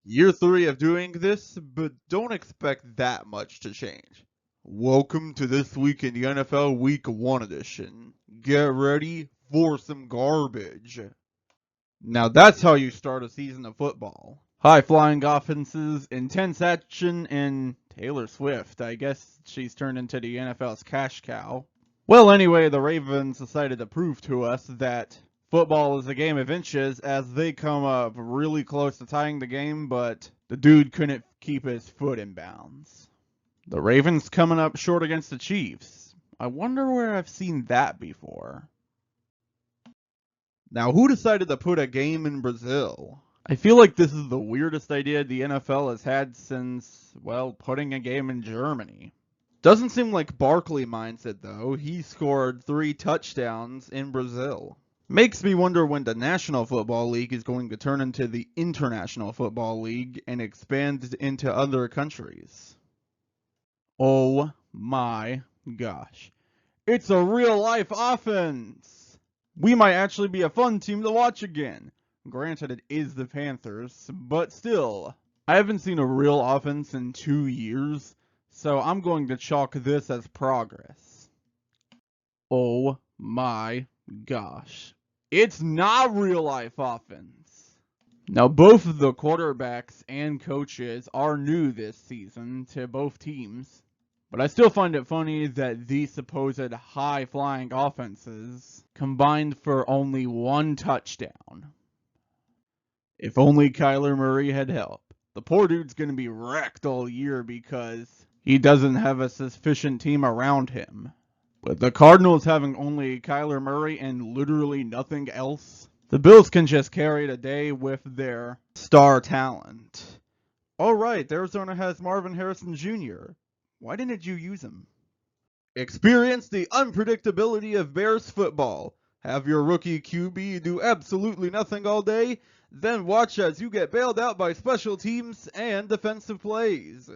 Year 3 of doing this, but don't expect that much to change. Welcome to This Week in the NFL Week 1 edition. Get ready for some garbage. Now that's how you start a season of football. High-flying offenses, intense action, and Taylor Swift. I guess she's turned into the NFL's cash cow. Well, anyway, the Ravens decided to prove to us that football is a game of inches as they come up really close to tying the game, but the dude couldn't keep his foot in bounds. The Ravens coming up short against the Chiefs. I wonder where I've seen that before. Now, who decided to put a game in Brazil? I feel like this is the weirdest idea the NFL has had since, well, putting a game in Germany. Doesn't seem like Barkley minds it, though. He scored 3 touchdowns in Brazil. Makes me wonder when the National Football League is going to turn into the International Football League and expand into other countries. Oh my gosh. It's a real-life offense! We might actually be a fun team to watch again. Granted, it is the Panthers, but still. I haven't seen a real offense in 2 years, so I'm going to chalk this as progress. Oh my gosh. It's not real-life offense. Now, both of the quarterbacks and coaches are new this season to both teams. But I still find it funny that these supposed high-flying offenses combined for only 1 touchdown. If only Kyler Murray had help. The poor dude's going to be wrecked all year because he doesn't have a sufficient team around him. With the Cardinals having only Kyler Murray and literally nothing else, the Bills can just carry the day with their star talent. Alright, Arizona has Marvin Harrison Jr. Why didn't you use him? Experience the unpredictability of Bears football. Have your rookie QB do absolutely nothing all day, then watch as you get bailed out by special teams and defensive plays.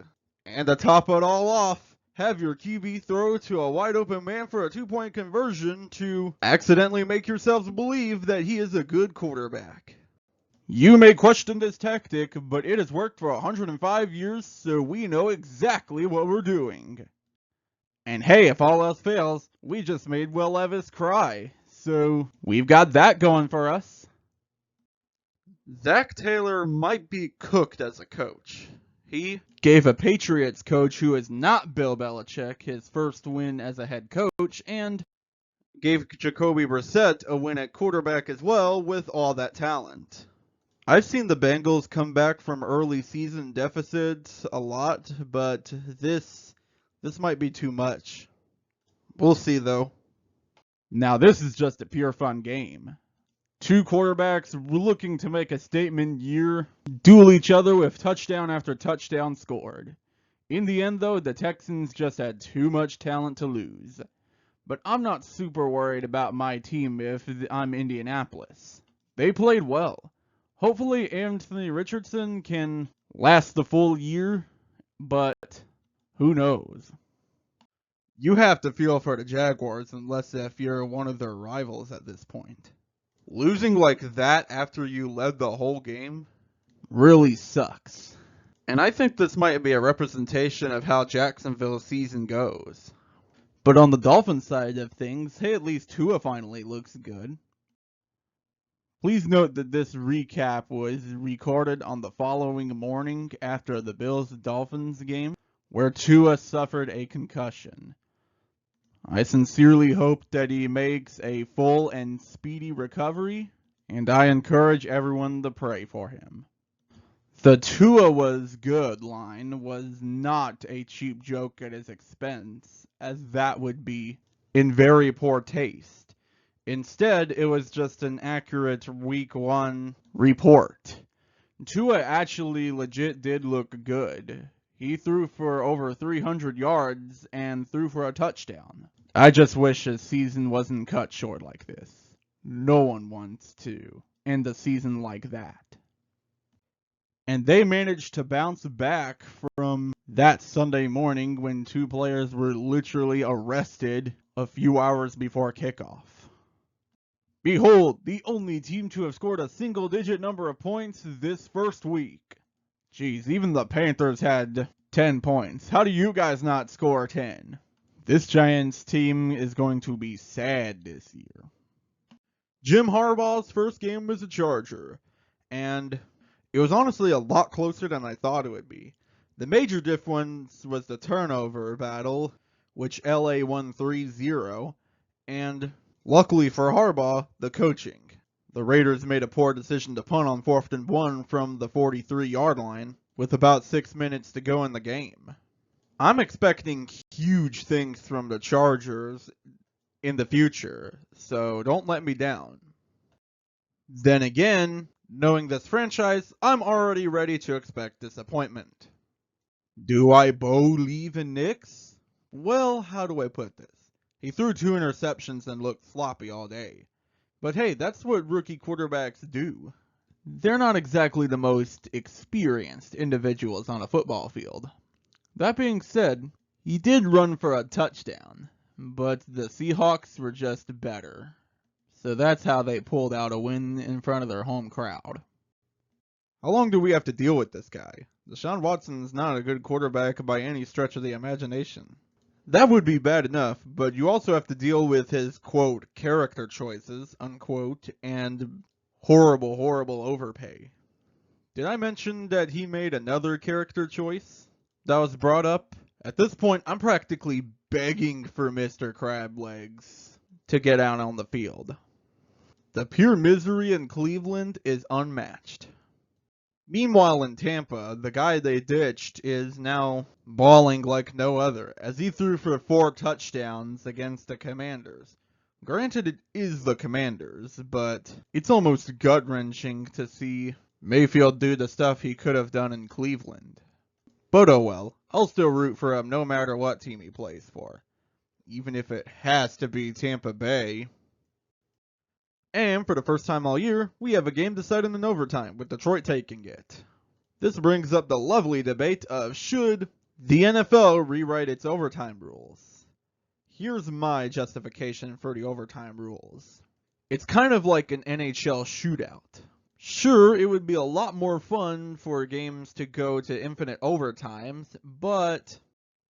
And to top it all off, have your QB throw to a wide open man for a 2-point conversion to accidentally make yourselves believe that he is a good quarterback. You may question this tactic, but it has worked for 105 years, so we know exactly what we're doing. And hey, if all else fails, we just made Will Levis cry, so we've got that going for us. Zach Taylor might be cooked as a coach. He gave a Patriots coach who is not Bill Belichick his first win as a head coach, and gave Jacoby Brissett a win at quarterback as well with all that talent. I've seen the Bengals come back from early season deficits a lot, but this might be too much. We'll see, though. Now, this is just a pure fun game. 2 quarterbacks looking to make a statement year duel each other with touchdown after touchdown scored. In the end, though, the Texans just had too much talent to lose. But I'm not super worried about my team if I'm Indianapolis. They played well. Hopefully Anthony Richardson can last the full year, but who knows? You have to feel for the Jaguars unless if you're one of their rivals at this point. Losing like that after you led the whole game really sucks. And I think this might be a representation of how Jacksonville's season goes. But on the Dolphins side of things, hey, at least Tua finally looks good. Please note that this recap was recorded on the following morning after the Bills-Dolphins game, where Tua suffered a concussion. I sincerely hope that he makes a full and speedy recovery, and I encourage everyone to pray for him. The Tua was good line was not a cheap joke at his expense, as that would be in very poor taste. Instead, it was just an accurate Week 1 report. Tua actually legit did look good. He threw for over 300 yards and threw for a touchdown. I just wish his season wasn't cut short like this. No one wants to end a season like that. And they managed to bounce back from that Sunday morning when 2 players were literally arrested a few hours before kickoff. Behold, the only team to have scored a single-digit number of points this first week. Jeez, even the Panthers had 10 points. How do you guys not score 10? This Giants team is going to be sad this year. Jim Harbaugh's first game was a Charger, and it was honestly a lot closer than I thought it would be. The major difference was the turnover battle, which LA won 3-0, and luckily for Harbaugh, the coaching. The Raiders made a poor decision to punt on 4th and 1 from the 43-yard line, with about 6 minutes to go in the game. I'm expecting huge things from the Chargers in the future, so don't let me down. Then again, knowing this franchise, I'm already ready to expect disappointment. Do I believe in Nix? Well, how do I put this? He threw 2 interceptions and looked sloppy all day. But hey, that's what rookie quarterbacks do. They're not exactly the most experienced individuals on a football field. That being said, he did run for a touchdown, but the Seahawks were just better. So that's how they pulled out a win in front of their home crowd. How long do we have to deal with this guy? Deshaun Watson's not a good quarterback by any stretch of the imagination. That would be bad enough, but you also have to deal with his, quote, character choices, unquote, and horrible overpay. Did I mention that he made another character choice that was brought up? At this point, I'm practically begging for Mr. Crab Legs to get out on the field. The pure misery in Cleveland is unmatched. Meanwhile in Tampa, the guy they ditched is now balling like no other, as he threw for 4 touchdowns against the Commanders. Granted, it is the Commanders, but it's almost gut-wrenching to see Mayfield do the stuff he could have done in Cleveland. But oh well, I'll still root for him no matter what team he plays for, even if it has to be Tampa Bay. And for the first time all year, we have a game decided in overtime, with Detroit taking it. This brings up the lovely debate of should the NFL rewrite its overtime rules. Here's my justification for the overtime rules. It's kind of like an NHL shootout. Sure, it would be a lot more fun for games to go to infinite overtimes, but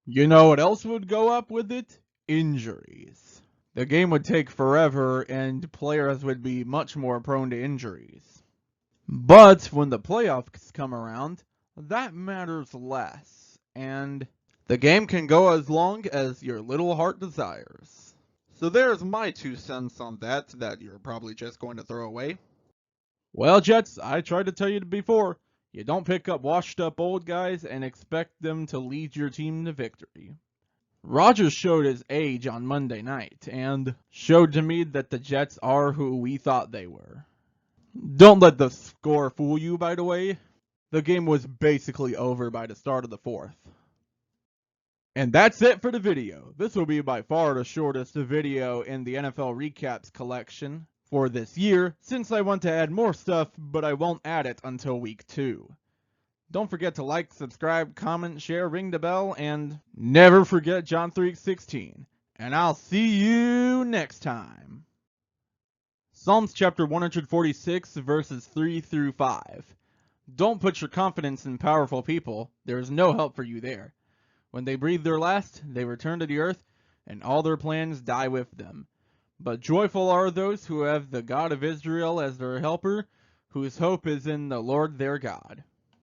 you know what else would go up with it? Injuries. The game would take forever, and players would be much more prone to injuries. But when the playoffs come around, that matters less, and the game can go as long as your little heart desires. So there's my 2 cents on that you're probably just going to throw away. Well, Jets, I tried to tell you before, you don't pick up washed up old guys and expect them to lead your team to victory. Rodgers showed his age on Monday night, and showed to me that the Jets are who we thought they were. Don't let the score fool you, by the way. The game was basically over by the start of the 4th. And that's it for the video. This will be by far the shortest video in the NFL Recaps collection for this year, since I want to add more stuff, but I won't add it until week 2. Don't forget to like, subscribe, comment, share, ring the bell, and never forget John 3:16. And I'll see you next time. Psalms chapter 146, verses 3 through 5. Don't put your confidence in powerful people. There is no help for you there. When they breathe their last, they return to the earth, and all their plans die with them. But joyful are those who have the God of Israel as their helper, whose hope is in the Lord their God.